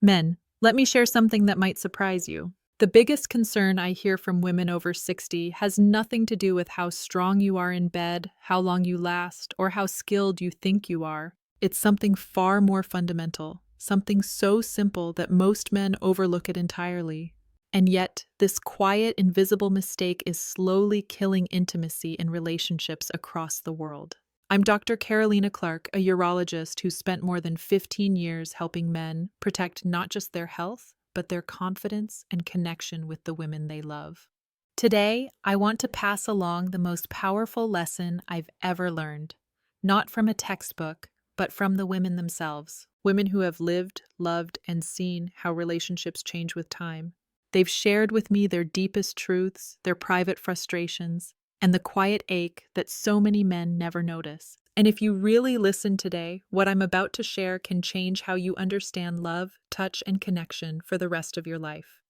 Men, let me share something that might surprise you. The biggest concern I hear from women over 60 has nothing to do with how strong you are in bed, how long you last, or how skilled you think you are. It's something far more fundamental, something so simple that most men overlook it entirely. And yet, this quiet, invisible mistake is slowly killing intimacy in relationships across the world. I'm Dr. Carolina Clark, a urologist who spent more than 15 years helping men protect not just their health, but their confidence and connection with the women they love. Today, I want to pass along the most powerful lesson I've ever learned, not from a textbook, but from the women themselves, women who have lived, loved, and seen how relationships change with time. They've shared with me their deepest truths, their private frustrations, and the quiet ache that so many men never notice. And if you really listen today, what I'm about to share can change how you understand love, touch, and connection for the rest of your life.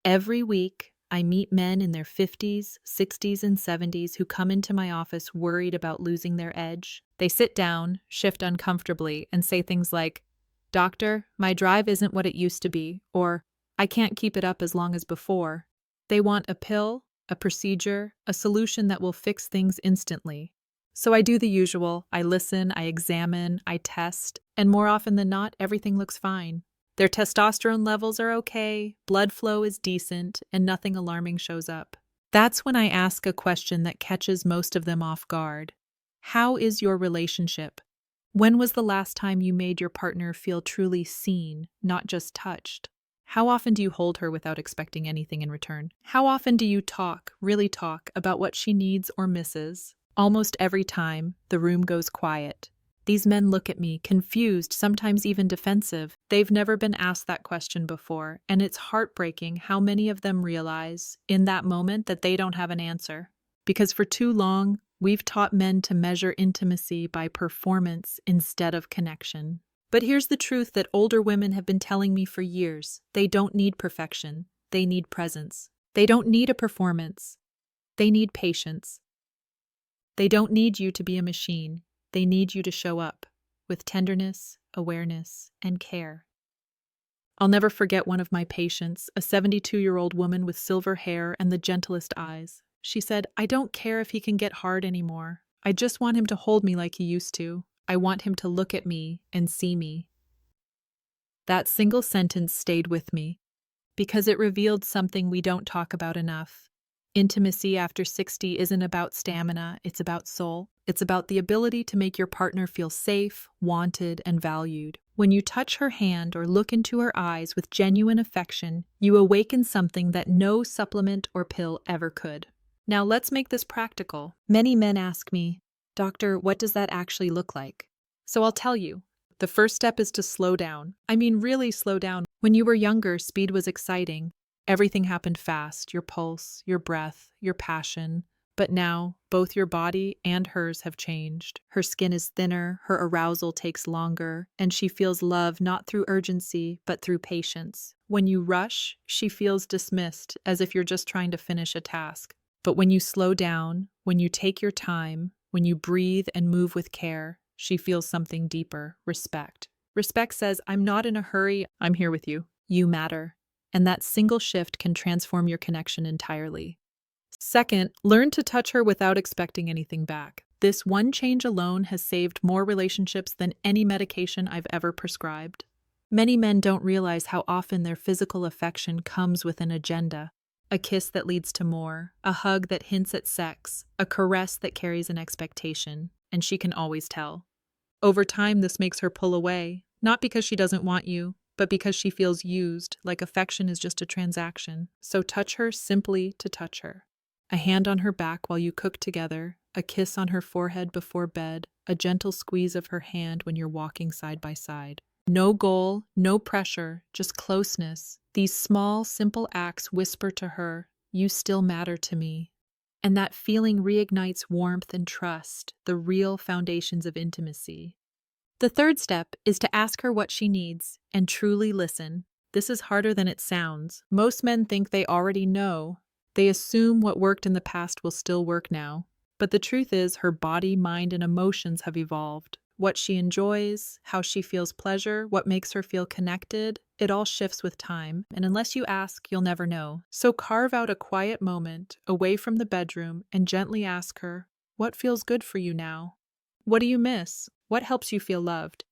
Every week, I meet men in their 50s, 60s, and 70s who come into my office worried about losing their edge. They sit down, shift uncomfortably, and say things like, "Doctor, my drive isn't what it used to be," or "I can't keep it up as long as before." They want a pill, a procedure, a solution that will fix things instantly. So I do the usual. I listen, I examine, I test, and more often than not, everything looks fine. Their testosterone levels are okay, blood flow is decent, and nothing alarming shows up. That's when I ask a question that catches most of them off guard. How is your relationship? When was the last time you made your partner feel truly seen, not just touched? How often do you hold her without expecting anything in return? How often do you talk, really talk, about what she needs or misses? Almost every time, the room goes quiet. These men look at me, confused, sometimes even defensive. They've never been asked that question before, and it's heartbreaking how many of them realize, in that moment, that they don't have an answer. Because for too long, we've taught men to measure intimacy by performance instead of connection. But here's the truth that older women have been telling me for years. They don't need perfection. They need presence. They don't need a performance. They need patience. They don't need you to be a machine. They need you to show up with tenderness, awareness, and care. I'll never forget one of my patients, a 72-year-old woman with silver hair and the gentlest eyes. She said, "I don't care if he can get hard anymore. I just want him to hold me like he used to. I want him to look at me and see me." That single sentence stayed with me because it revealed something we don't talk about enough. Intimacy after 60 isn't about stamina, it's about soul. It's about the ability to make your partner feel safe, wanted, and valued. When you touch her hand or look into her eyes with genuine affection, you awaken something that no supplement or pill ever could. Now let's make this practical. Many men ask me, "Doctor, what does that actually look like?" So I'll tell you. The first step is to slow down. I mean, really slow down. When you were younger, speed was exciting. Everything happened fast, your pulse, your breath, your passion. But now, both your body and hers have changed. Her skin is thinner, her arousal takes longer, and she feels love not through urgency, but through patience. When you rush, she feels dismissed, as if you're just trying to finish a task. But when you slow down, when you take your time, when you breathe and move with care, she feels something deeper, respect. Respect says, "I'm not in a hurry, I'm here with you. You matter." And that single shift can transform your connection entirely. Second, learn to touch her without expecting anything back. This one change alone has saved more relationships than any medication I've ever prescribed. Many men don't realize how often their physical affection comes with an agenda. A kiss that leads to more, a hug that hints at sex, a caress that carries an expectation, and she can always tell. Over time, this makes her pull away, not because she doesn't want you, but because she feels used, like affection is just a transaction. So touch her simply to touch her. A hand on her back while you cook together, a kiss on her forehead before bed, a gentle squeeze of her hand when you're walking side by side. No goal, no pressure, just closeness. These small, simple acts whisper to her, "You still matter to me." And that feeling reignites warmth and trust, the real foundations of intimacy. The third step is to ask her what she needs and truly listen. This is harder than it sounds. Most men think they already know. They assume what worked in the past will still work now. But the truth is, her body, mind, and emotions have evolved. what she enjoys, how she feels pleasure, what makes her feel connected. It all shifts with time, and unless you ask, you'll never know. So carve out a quiet moment away from the bedroom and gently ask her, what feels good for you now? What do you miss? What helps you feel loved?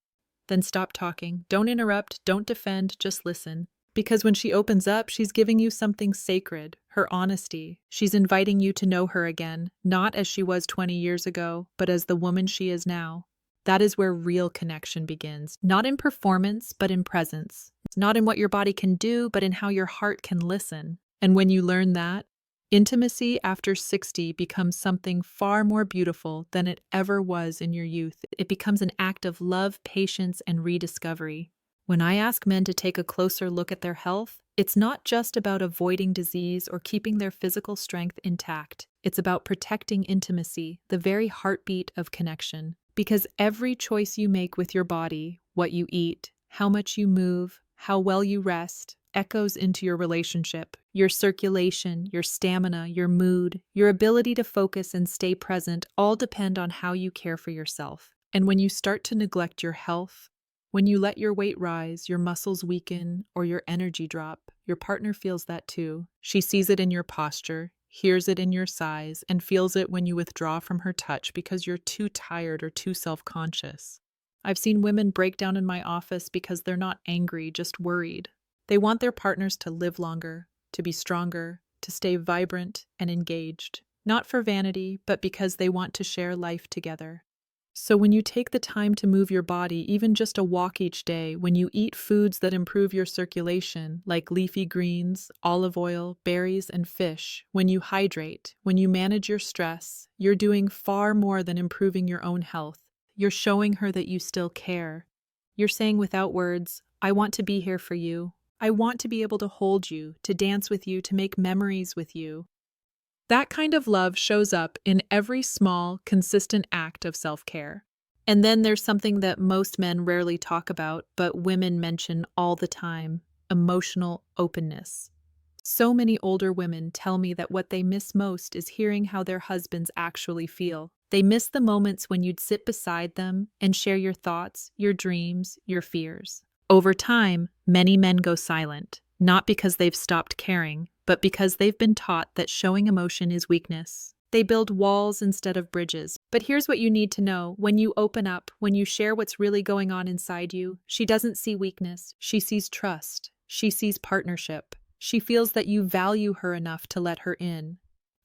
Then stop talking. Don't interrupt, don't defend, just listen. Because when she opens up, she's giving you something sacred, her honesty. She's inviting you to know her again, not as she was 20 years ago, but as the woman she is now. That is where real connection begins, not in performance, but in presence. Not in what your body can do, but in how your heart can listen. And when you learn that, intimacy after 60 becomes something far more beautiful than it ever was in your youth. It becomes an act of love, patience, and rediscovery. When I ask men to take a closer look at their health, it's not just about avoiding disease or keeping their physical strength intact. It's about protecting intimacy, the very heartbeat of connection. Because every choice you make with your body, what you eat, how much you move, how well you rest, echoes into your relationship, your circulation, your stamina, your mood, your ability to focus and stay present all depend on how you care for yourself. And when you start to neglect your health, when you let your weight rise, your muscles weaken, or your energy drop, your partner feels that too. She sees it in your posture, hears it in your sighs, and feels it when you withdraw from her touch because you're too tired or too self-conscious. I've seen women break down in my office because they're not angry, just worried. They want their partners to live longer, to be stronger, to stay vibrant and engaged. Not for vanity, but because they want to share life together. So when you take the time to move your body, even just a walk each day, when you eat foods that improve your circulation, like leafy greens, olive oil, berries, and fish, when you hydrate, when you manage your stress, you're doing far more than improving your own health. You're showing her that you still care. You're saying without words, I want to be here for you. I want to be able to hold you, to dance with you, to make memories with you. That kind of love shows up in every small, consistent act of self-care. And then there's something that most men rarely talk about, but women mention all the time: emotional openness. So many older women tell me that what they miss most is hearing how their husbands actually feel. They miss the moments when you'd sit beside them and share your thoughts, your dreams, your fears. Over time, many men go silent, not because they've stopped caring, but because they've been taught that showing emotion is weakness. They build walls instead of bridges. But here's what you need to know. When you open up, when you share what's really going on inside you, she doesn't see weakness. She sees trust. She sees partnership. She feels that you value her enough to let her in.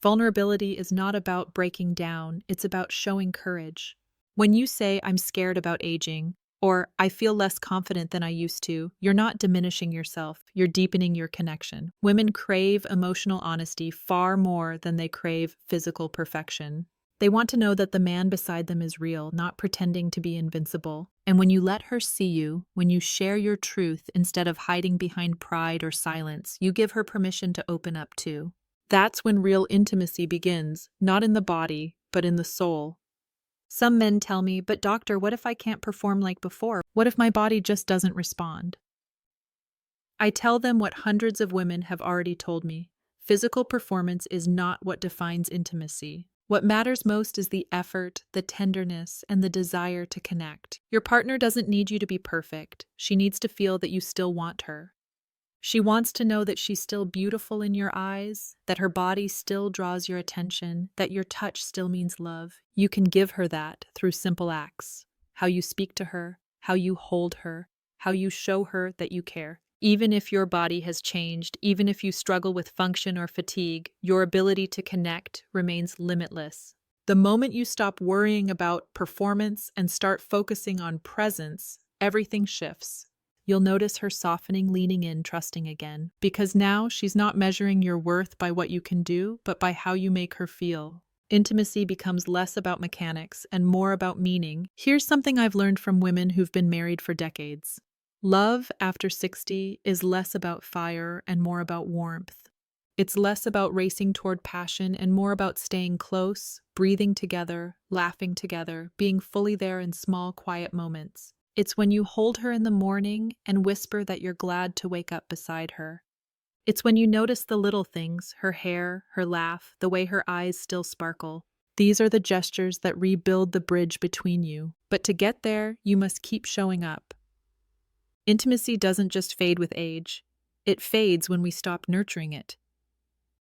Vulnerability is not about breaking down. It's about showing courage. When you say, I'm scared about aging, or I feel less confident than I used to, you're not diminishing yourself, you're deepening your connection. Women crave emotional honesty far more than they crave physical perfection. They want to know that the man beside them is real, not pretending to be invincible. And when you let her see you, when you share your truth instead of hiding behind pride or silence, you give her permission to open up too. That's when real intimacy begins, not in the body, but in the soul. Some men tell me, but doctor, what if I can't perform like before? What if my body just doesn't respond? I tell them what hundreds of women have already told me. Physical performance is not what defines intimacy. What matters most is the effort, the tenderness, and the desire to connect. Your partner doesn't need you to be perfect. She needs to feel that you still want her. She wants to know that she's still beautiful in your eyes, that her body still draws your attention, that your touch still means love. You can give her that through simple acts. How you speak to her, how you hold her, how you show her that you care. Even if your body has changed, even if you struggle with function or fatigue, your ability to connect remains limitless. The moment you stop worrying about performance and start focusing on presence, everything shifts. You'll notice her softening, leaning in, trusting again. Because now she's not measuring your worth by what you can do, but by how you make her feel. Intimacy becomes less about mechanics and more about meaning. Here's something I've learned from women who've been married for decades. Love after 60 is less about fire and more about warmth. It's less about racing toward passion and more about staying close, breathing together, laughing together, being fully there in small, quiet moments. It's when you hold her in the morning and whisper that you're glad to wake up beside her. It's when you notice the little things, her hair, her laugh, the way her eyes still sparkle. These are the gestures that rebuild the bridge between you. But to get there, you must keep showing up. Intimacy doesn't just fade with age, it fades when we stop nurturing it.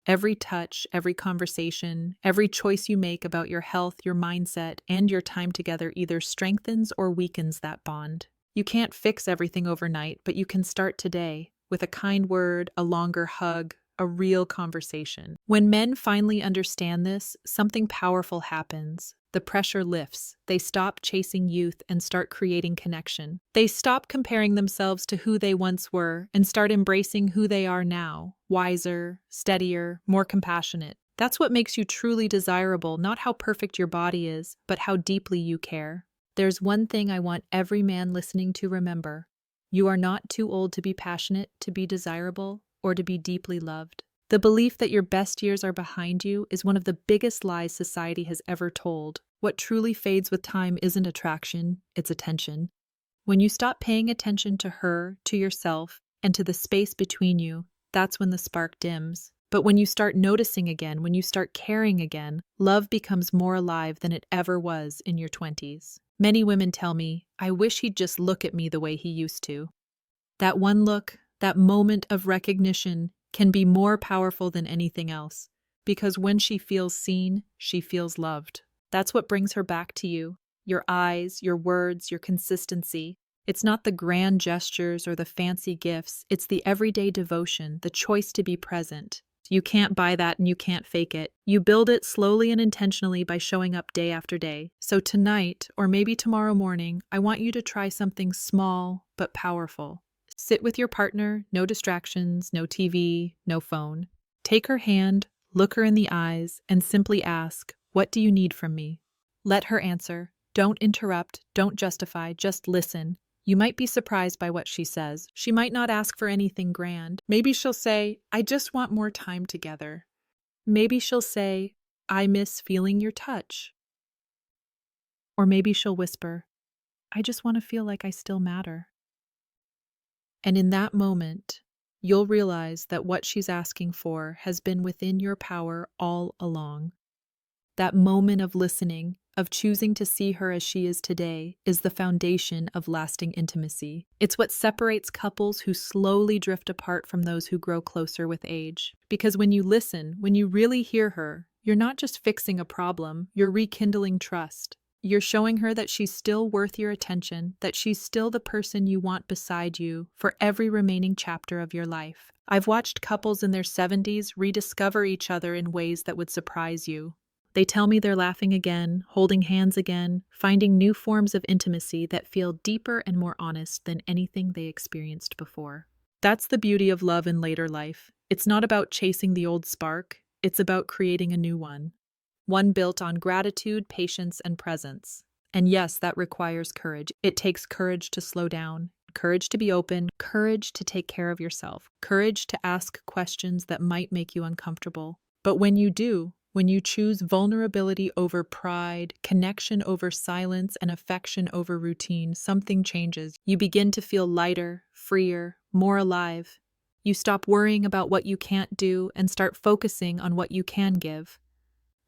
Every touch, every conversation, every choice you make about your health, your mindset, and your time together either strengthens or weakens that bond. You can't fix everything overnight, but you can start today with a kind word, a longer hug, a real conversation. When men finally understand this, something powerful happens. The pressure lifts. They stop chasing youth and start creating connection. They stop comparing themselves to who they once were and start embracing who they are now, wiser, steadier, more compassionate. That's what makes you truly desirable, not how perfect your body is, but how deeply you care. There's one thing I want every man listening to remember. You are not too old to be passionate, to be desirable, or to be deeply loved. The belief that your best years are behind you is one of the biggest lies society has ever told. What truly fades with time isn't attraction, it's attention. When you stop paying attention to her, to yourself, and to the space between you, that's when the spark dims. But when you start noticing again, when you start caring again, love becomes more alive than it ever was in your 20s. Many women tell me, I wish he'd just look at me the way he used to. That one look, that moment of recognition, can be more powerful than anything else, because when she feels seen, she feels loved. That's what brings her back to you. Your eyes, your words, your consistency. It's not the grand gestures or the fancy gifts, it's the everyday devotion, the choice to be present. You can't buy that and you can't fake it. You build it slowly and intentionally by showing up day after day. So tonight, or maybe tomorrow morning, I want you to try something small but powerful. Sit with your partner, no distractions, no TV, no phone. Take her hand, look her in the eyes, and simply ask, "What do you need from me?" Let her answer. Don't interrupt, don't justify, just listen. You might be surprised by what she says. She might not ask for anything grand. Maybe she'll say, "I just want more time together." Maybe she'll say, "I miss feeling your touch." Or maybe she'll whisper, "I just want to feel like I still matter." And in that moment, you'll realize that what she's asking for has been within your power all along. That moment of listening, of choosing to see her as she is today, is the foundation of lasting intimacy. It's what separates couples who slowly drift apart from those who grow closer with age. Because when you listen, when you really hear her, you're not just fixing a problem, you're rekindling trust. You're showing her that she's still worth your attention, that she's still the person you want beside you for every remaining chapter of your life. I've watched couples in their 70s rediscover each other in ways that would surprise you. They tell me they're laughing again, holding hands again, finding new forms of intimacy that feel deeper and more honest than anything they experienced before. That's the beauty of love in later life. It's not about chasing the old spark, it's about creating a new one. One built on gratitude, patience, and presence. And yes, that requires courage. It takes courage to slow down, courage to be open, courage to take care of yourself, courage to ask questions that might make you uncomfortable. But when you do, when you choose vulnerability over pride, connection over silence, and affection over routine, something changes. You begin to feel lighter, freer, more alive. You stop worrying about what you can't do and start focusing on what you can give.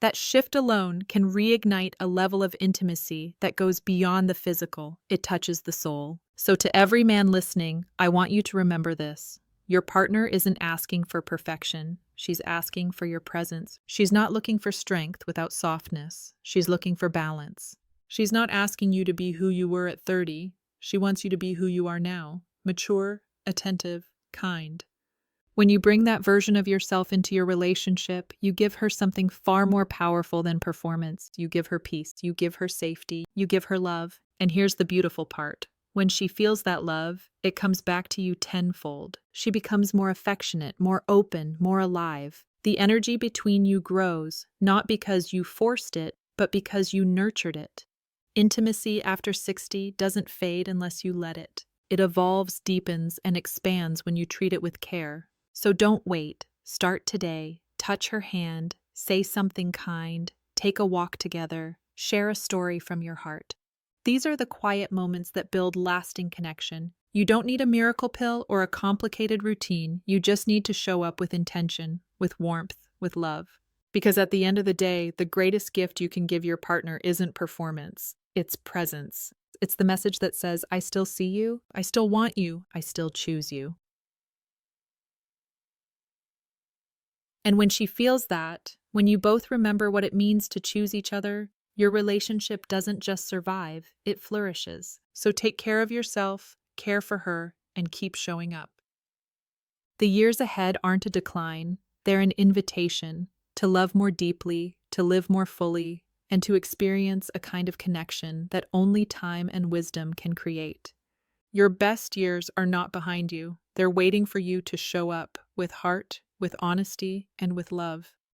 That shift alone can reignite a level of intimacy that goes beyond the physical. It touches the soul. So to every man listening, I want you to remember this. Your partner isn't asking for perfection. She's asking for your presence. She's not looking for strength without softness. She's looking for balance. She's not asking you to be who you were at 30. She wants you to be who you are now. Mature, attentive, kind. When you bring that version of yourself into your relationship, you give her something far more powerful than performance. You give her peace. You give her safety. You give her love. And here's the beautiful part. When she feels that love, it comes back to you tenfold. She becomes more affectionate, more open, more alive. The energy between you grows, not because you forced it, but because you nurtured it. Intimacy after 60 doesn't fade unless you let it. It evolves, deepens, and expands when you treat it with care. So don't wait. Start today. Touch her hand. Say something kind. Take a walk together. Share a story from your heart. These are the quiet moments that build lasting connection. You don't need a miracle pill or a complicated routine. You just need to show up with intention, with warmth, with love. Because at the end of the day, the greatest gift you can give your partner isn't performance. It's presence. It's the message that says, I still see you, I still want you, I still choose you. And when she feels that, when you both remember what it means to choose each other, your relationship doesn't just survive, it flourishes. So take care of yourself, care for her, and keep showing up. The years ahead aren't a decline, they're an invitation to love more deeply, to live more fully, and to experience a kind of connection that only time and wisdom can create. Your best years are not behind you. They're waiting for you to show up with heart, with honesty, and with love.